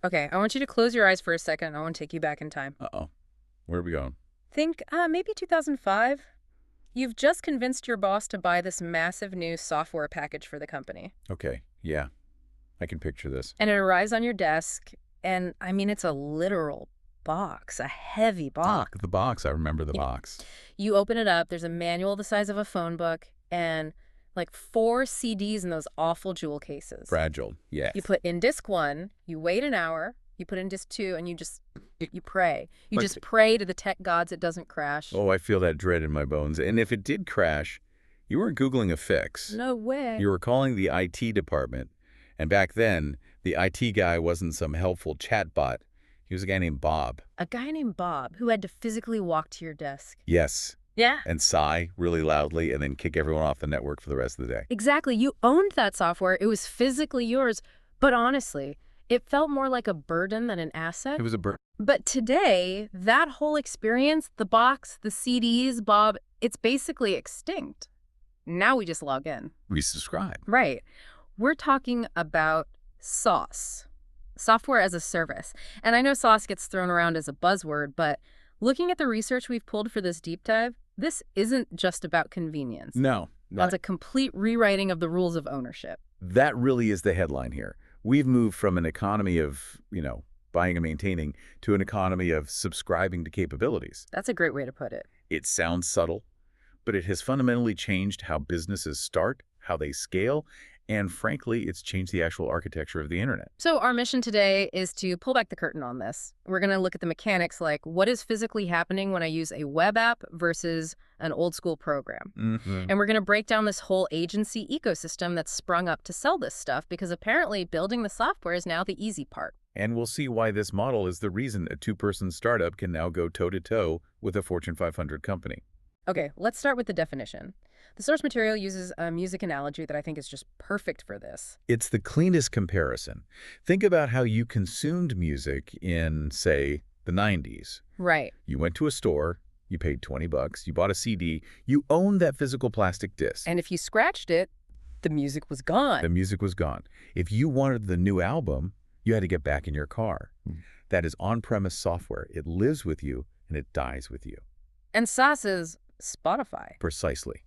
Okay, I want you to close your eyes for a second. I want to take you back in time. Uh-oh. Where are we going? Think maybe 2005. You've just convinced your boss to buy this massive new software package for the company. Okay, yeah, I can picture this. And it arrives on your desk, and I mean, it's a literal box, a heavy box. The box, I remember the Yeah. box. You open it up, there's a manual the size of a phone book, and like 4 CDs in those awful jewel cases. Fragile, yes. You put in disc 1, you wait an hour, you put in disc 2, and you pray. You But- just pray to the tech gods it doesn't crash. Oh, I feel that dread in my bones. And if it did crash, you weren't Googling a fix. No way. You were calling the IT department. And back then, the IT guy wasn't some helpful chatbot. He was a guy named Bob. A guy named Bob who had to physically walk to your desk. Yes. Yeah. And sigh really loudly and then kick everyone off the network for the rest of the day. Exactly. You owned that software. It was physically yours. But honestly, it felt more like a burden than an asset. It was a burden. But today, that whole experience, the box, the CDs, Bob, it's basically extinct. Now we just log in. Resubscribe. Right. We're talking about SaaS, software as a service. And I know SaaS gets thrown around as a buzzword, but looking at the research we've pulled for this deep dive, this isn't just about convenience. No. It's a complete rewriting of the rules of ownership. That really is the headline here. We've moved from an economy of, buying and maintaining to an economy of subscribing to capabilities. That's a great way to put it. It sounds subtle, but it has fundamentally changed how businesses start, how they scale, and frankly, it's changed the actual architecture of the internet. So our mission today is to pull back the curtain on this. We're going to look at the mechanics, like what is physically happening when I use a web app versus an old school program. Mm-hmm. And we're going to break down this whole agency ecosystem that's sprung up to sell this stuff, because apparently building the software is now the easy part. And we'll see why this model is the reason a two-person startup can now go toe-to-toe with a Fortune 500 company. Okay, let's start with the definition. The source material uses a music analogy that I think is just perfect for this. It's the cleanest comparison. Think about how you consumed music in, say, the 90s. Right. You went to a store, you paid $20, you bought a CD, you owned that physical plastic disc. And if you scratched it, the music was gone. The music was gone. If you wanted the new album, you had to get back in your car. That is on-premise software. It lives with you and it dies with you. And SaaS is Spotify. Precisely.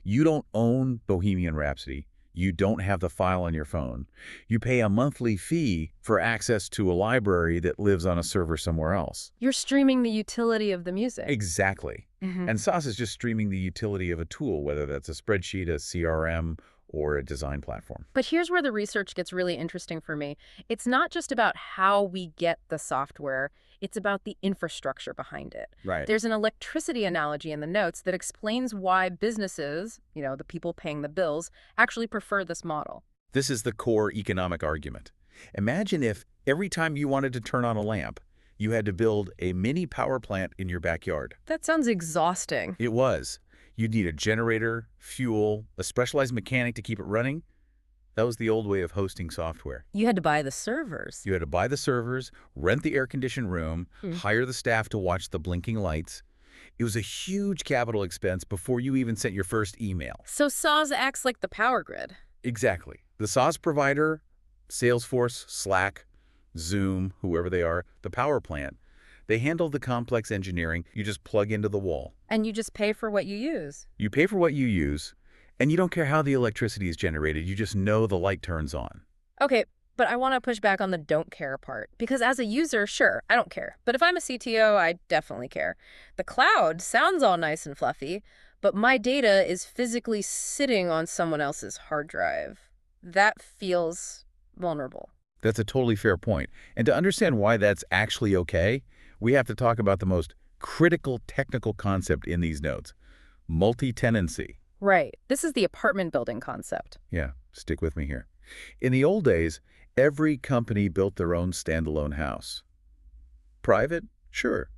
You don't own Bohemian Rhapsody. You don't have the file on your phone. You pay a monthly fee for access to a library that lives on a server somewhere else. You're streaming the utility of the music. Exactly. And SaaS is just streaming the utility of a tool, whether that's a spreadsheet, a CRM, or a design platform. But here's where the research gets really interesting for me. It's not just about how we get the software, it's about the infrastructure behind it. Right. There's an electricity analogy in the notes that explains why businesses, the people paying the bills, actually prefer this model. This is the core economic argument. Imagine if every time you wanted to turn on a lamp, you had to build a mini power plant in your backyard. That sounds exhausting. It was. You'd need a generator, fuel, a specialized mechanic to keep it running. That was the old way of hosting software. You had to buy the servers. You had to buy the servers, rent the air-conditioned room, hire the staff to watch the blinking lights. It was a huge capital expense before you even sent your first email. So SaaS acts like the power grid. Exactly. The SaaS provider, Salesforce, Slack, Zoom, whoever they are, the power plant, they handle the complex engineering. You just plug into the wall. And you just pay for what you use. You pay for what you use, and you don't care how the electricity is generated. You just know the light turns on. Okay, but I want to push back on the don't care part. Because as a user, sure, I don't care. But if I'm a CTO, I definitely care. The cloud sounds all nice and fluffy, but my data is physically sitting on someone else's hard drive. That feels vulnerable. That's a totally fair point. And to understand why that's actually okay, we have to talk about the most critical technical concept in these notes, multi-tenancy. Right. This is the apartment building concept. Yeah, stick with me here. In the old days, every company built their own standalone house. Private? Sure.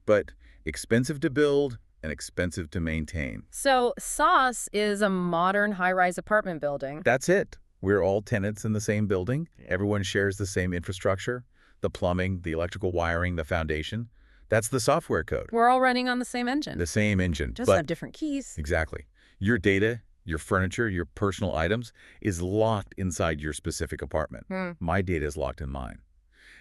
But expensive to build and expensive to maintain. So SaaS is a modern high-rise apartment building. That's it. We're all tenants in the same building. Everyone shares the same infrastructure, the plumbing, the electrical wiring, the foundation. That's the software code. We're all running on the same engine. The same engine. Just but have different keys. Exactly. Your data, your furniture, your personal items is locked inside your specific apartment. My data is locked in mine.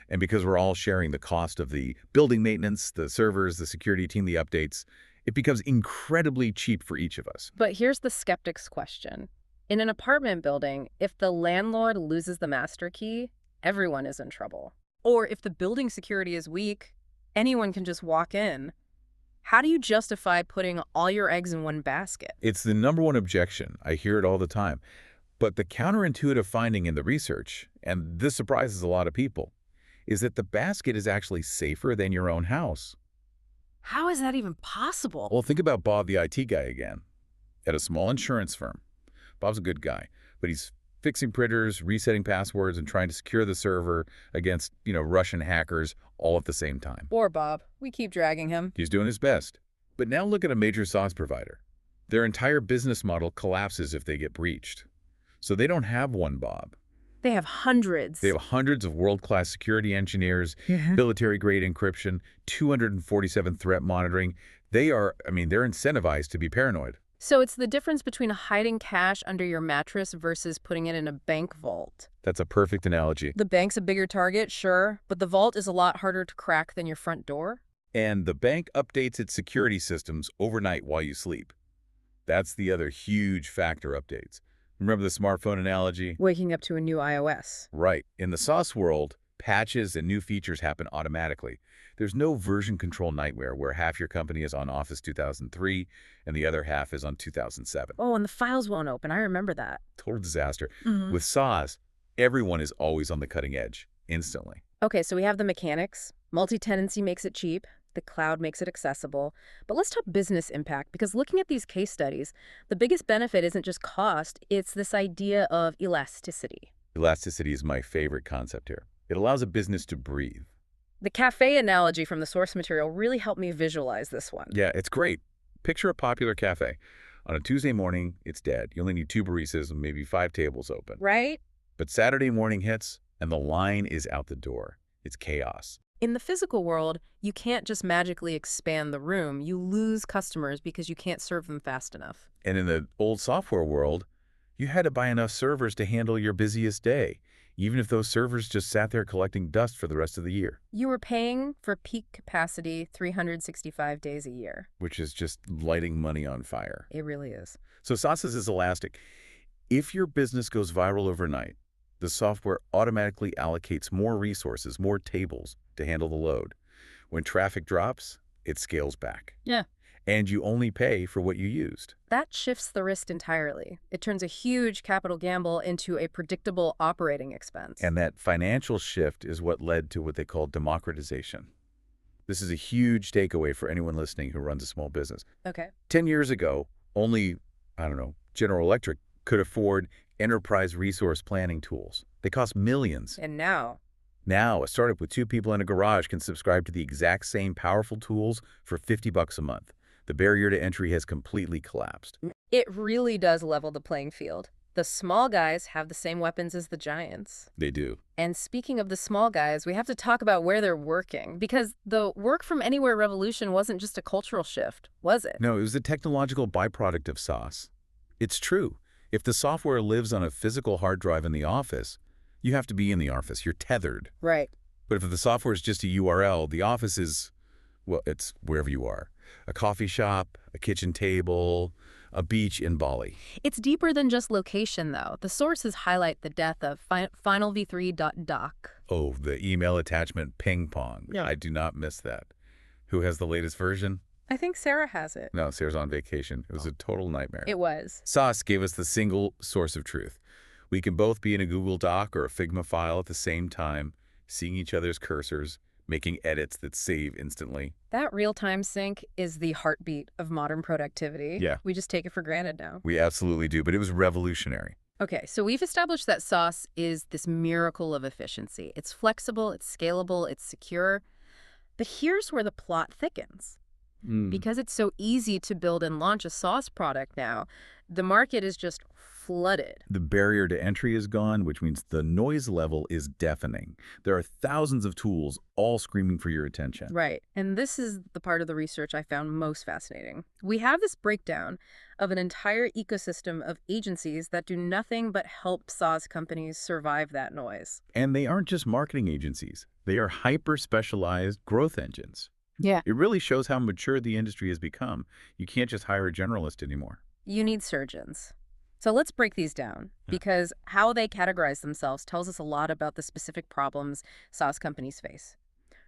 And because we're all sharing the cost of the building maintenance, the servers, the security team, the updates, it becomes incredibly cheap for each of us. But here's the skeptic's question. In an apartment building, if the landlord loses the master key, everyone is in trouble. Or if the building security is weak, anyone can just walk in. How do you justify putting all your eggs in one basket? It's the number one objection. I hear it all the time. But the counterintuitive finding in the research, and this surprises a lot of people, is that the basket is actually safer than your own house. How is that even possible? Well, think about Bob, the IT guy again, at a small insurance firm. Bob's a good guy, but he's fixing printers, resetting passwords, and trying to secure the server against, Russian hackers all at the same time. Poor Bob. We keep dragging him. He's doing his best. But now look at a major SaaS provider. Their entire business model collapses if they get breached. So they don't have one Bob. They have hundreds. They have hundreds of world-class security engineers, military-grade encryption, 247 threat monitoring. They're incentivized to be paranoid. So it's the difference between hiding cash under your mattress versus putting it in a bank vault. That's a perfect analogy. The bank's a bigger target, sure, but the vault is a lot harder to crack than your front door. And the bank updates its security systems overnight while you sleep. That's the other huge factor updates. Remember the smartphone analogy? Waking up to a new iOS. Right. In the SaaS world, patches and new features happen automatically. There's no version control nightmare where half your company is on Office 2003 and the other half is on 2007. Oh, and the files won't open. I remember that. Total disaster. Mhm. With SaaS, everyone is always on the cutting edge, instantly. Okay, so we have the mechanics. Multi-tenancy makes it cheap. The cloud makes it accessible. But let's talk business impact, because looking at these case studies, the biggest benefit isn't just cost, it's this idea of elasticity. Elasticity is my favorite concept here. It allows a business to breathe. The cafe analogy from the source material really helped me visualize this one. Yeah, it's great. Picture a popular cafe. On a Tuesday morning, it's dead. You only need 2 baristas and maybe 5 tables open. Right? But Saturday morning hits, and the line is out the door. It's chaos. In the physical world, you can't just magically expand the room. You lose customers because you can't serve them fast enough. And in the old software world, you had to buy enough servers to handle your busiest day, even if those servers just sat there collecting dust for the rest of the year. You were paying for peak capacity 365 days a year. Which is just lighting money on fire. It really is. So SaaS is elastic. If your business goes viral overnight, the software automatically allocates more resources, more tables to handle the load. When traffic drops, it scales back. Yeah. And you only pay for what you used. That shifts the risk entirely. It turns a huge capital gamble into a predictable operating expense. And that financial shift is what led to what they call democratization. This is a huge takeaway for anyone listening who runs a small business. Okay. 10 years ago, only, General Electric could afford enterprise resource planning tools. They cost millions. And now? Now, a startup with 2 people in a garage can subscribe to the exact same powerful tools for $50 a month. The barrier to entry has completely collapsed. It really does level the playing field. The small guys have the same weapons as the giants. They do. And speaking of the small guys, we have to talk about where they're working, because the work from anywhere revolution wasn't just a cultural shift, was it? No, it was a technological byproduct of SaaS. It's true. If the software lives on a physical hard drive in the office, you have to be in the office. You're tethered. Right. But if the software is just a URL, the office is, well, it's wherever you are. A coffee shop, a kitchen table, a beach in Bali. It's deeper than just location, though. The sources highlight the death of finalv3.doc. Oh, the email attachment ping pong. Yeah. I do not miss that. Who has the latest version? I think Sarah has it. No, Sarah's on vacation. It was a total nightmare. It was. SaaS gave us the single source of truth. We can both be in a Google Doc or a Figma file at the same time, seeing each other's cursors, making edits that save instantly. That real-time sync is the heartbeat of modern productivity. Yeah. We just take it for granted now. We absolutely do, but it was revolutionary. Okay, so we've established that SaaS is this miracle of efficiency. It's flexible, it's scalable, it's secure. But here's where the plot thickens. Because it's so easy to build and launch a SaaS product now, the market is just flooded. The barrier to entry is gone, which means the noise level is deafening. There are thousands of tools all screaming for your attention. Right. And this is the part of the research I found most fascinating. We have this breakdown of an entire ecosystem of agencies that do nothing but help SaaS companies survive that noise. And they aren't just marketing agencies. They are hyper-specialized growth engines. Yeah. It really shows how mature the industry has become. You can't just hire a generalist anymore. You need surgeons. So let's break these down Yeah. because how they categorize themselves tells us a lot about the specific problems SaaS companies face.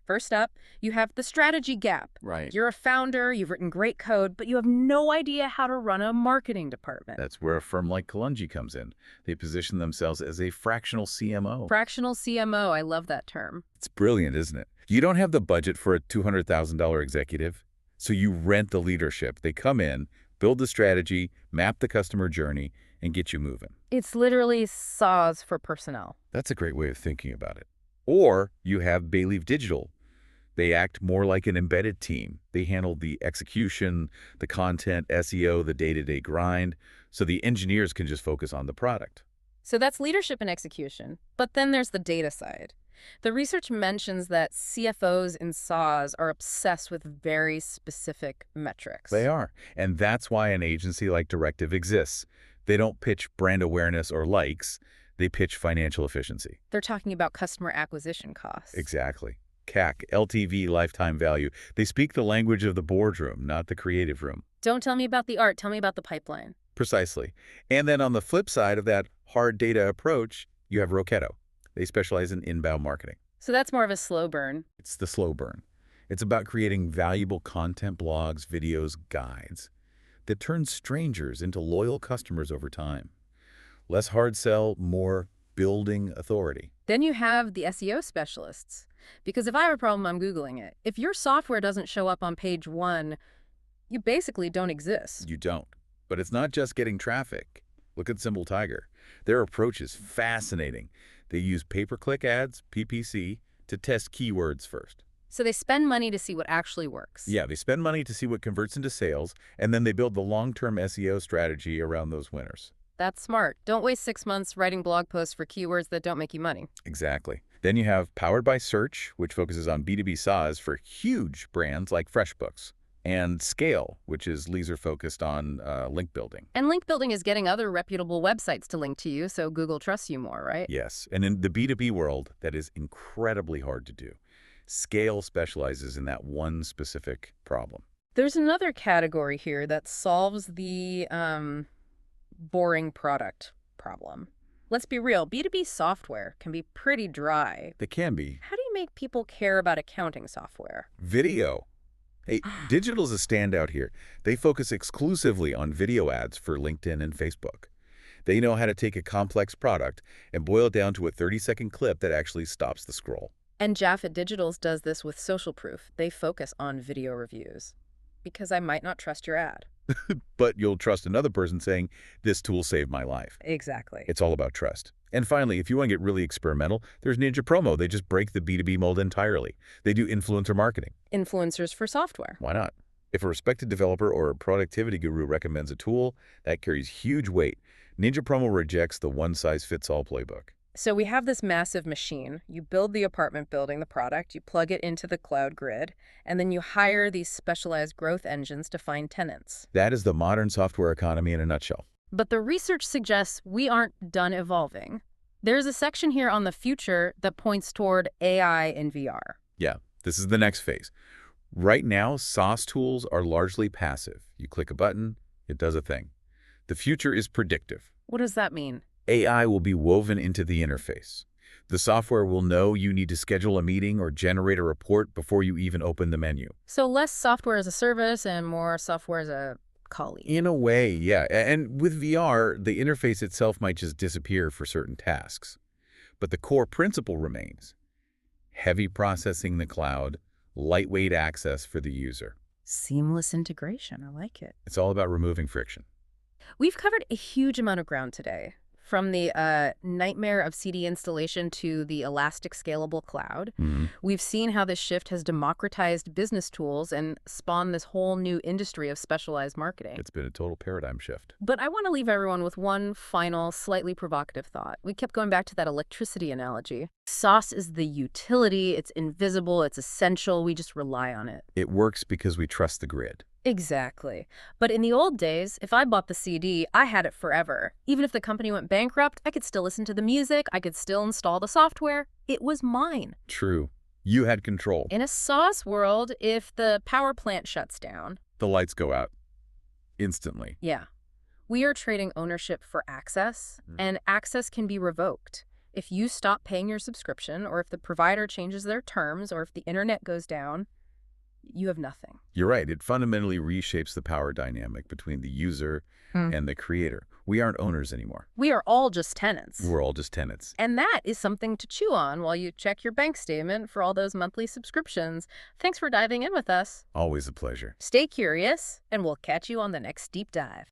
First up, you have the strategy gap. Right. You're a founder, you've written great code, but you have no idea how to run a marketing department. That's where a firm like Kalungi comes in. They position themselves as a fractional CMO. Fractional CMO, I love that term. It's brilliant, isn't it? You don't have the budget for a $200,000 executive, so you rent the leadership. They come in, build the strategy, map the customer journey, and get you moving. It's literally SaaS for personnel. That's a great way of thinking about it. Or you have Bayleaf Digital. They act more like an embedded team. They handle the execution, the content, SEO, the day-to-day grind, so the engineers can just focus on the product. So that's leadership and execution. But then there's the data side. The research mentions that CFOs in SaaS are obsessed with very specific metrics. They are. And that's why an agency like Directive exists. They don't pitch brand awareness or likes. They pitch financial efficiency. They're talking about customer acquisition costs. Exactly. CAC, LTV, lifetime value. They speak the language of the boardroom, not the creative room. Don't tell me about the art, tell me about the pipeline. Precisely. And then on the flip side of that hard data approach, you have Roketo. They specialize in inbound marketing. So that's more of a slow burn. It's the slow burn. It's about creating valuable content, blogs, videos, guides that turn strangers into loyal customers over time. Less hard sell, more building authority. Then you have the SEO specialists. Because if I have a problem, I'm Googling it. If your software doesn't show up on page 1, you basically don't exist. You don't. But it's not just getting traffic. Look at Simple Tiger. Their approach is fascinating. They use pay-per-click ads, PPC, to test keywords first. So they spend money to see what actually works. Yeah, they spend money to see what converts into sales, and then they build the long-term SEO strategy around those winners. That's smart. Don't waste 6 months writing blog posts for keywords that don't make you money. Exactly. Then you have Powered by Search, which focuses on B2B SaaS for huge brands like FreshBooks, and Scale, which is laser-focused on link building. And link building is getting other reputable websites to link to you, so Google trusts you more, right? Yes, and in the B2B world, that is incredibly hard to do. Scale specializes in that one specific problem. There's another category here that solves the boring product problem. Let's be real, B2B software can be pretty dry. They can be. How do you make people care about accounting software? Video. Hey, digital's a standout here. They focus exclusively on video ads for LinkedIn and Facebook. They know how to take a complex product and boil it down to a 30-second clip that actually stops the scroll. And Jaffet Digitals does this with Social Proof. They focus on video reviews. Because I might not trust your ad. But you'll trust another person saying, this tool saved my life. Exactly. It's all about trust. And finally, if you want to get really experimental, there's Ninja Promo. They just break the B2B mold entirely. They do influencer marketing. Influencers for software. Why not? If a respected developer or a productivity guru recommends a tool, that carries huge weight. Ninja Promo rejects the one-size-fits-all playbook. So we have this massive machine. You build the apartment building, the product, you plug it into the cloud grid, and then you hire these specialized growth engines to find tenants. That is the modern software economy in a nutshell. But the research suggests we aren't done evolving. There's a section here on the future that points toward AI and VR. Yeah, this is the next phase. Right now, SaaS tools are largely passive. You click a button, it does a thing. The future is predictive. What does that mean? AI will be woven into the interface. The software will know you need to schedule a meeting or generate a report before you even open the menu. So less software as a service and more software as a colleague. In a way, yeah. And with VR, the interface itself might just disappear for certain tasks. But the core principle remains. Heavy processing in the cloud, lightweight access for the user. Seamless integration. I like it. It's all about removing friction. We've covered a huge amount of ground today. From the nightmare of CD installation to the elastic scalable cloud. We've seen how this shift has democratized business tools and spawned this whole new industry of specialized marketing. It's been a total paradigm shift. But I want to leave everyone with one final, slightly provocative thought. We kept going back to that electricity analogy. SaaS is the utility. It's invisible. It's essential. We just rely on it. It works because we trust the grid. Exactly. But in the old days, if I bought the CD, I had it forever. Even if the company went bankrupt, I could still listen to the music. I could still install the software. It was mine. True. You had control. In a SaaS world, if the power plant shuts down, The lights go out instantly. yeah, we are trading ownership for access, and access can be revoked. If you stop paying your subscription, or if the provider changes their terms, or if the internet goes down, you have nothing. You're right. It fundamentally reshapes the power dynamic between the user and the creator. We aren't owners anymore. We are all just tenants. We're all just tenants. And that is something to chew on while you check your bank statement for all those monthly subscriptions. Thanks for diving in with us. Always a pleasure. Stay curious, and we'll catch you on the next deep dive.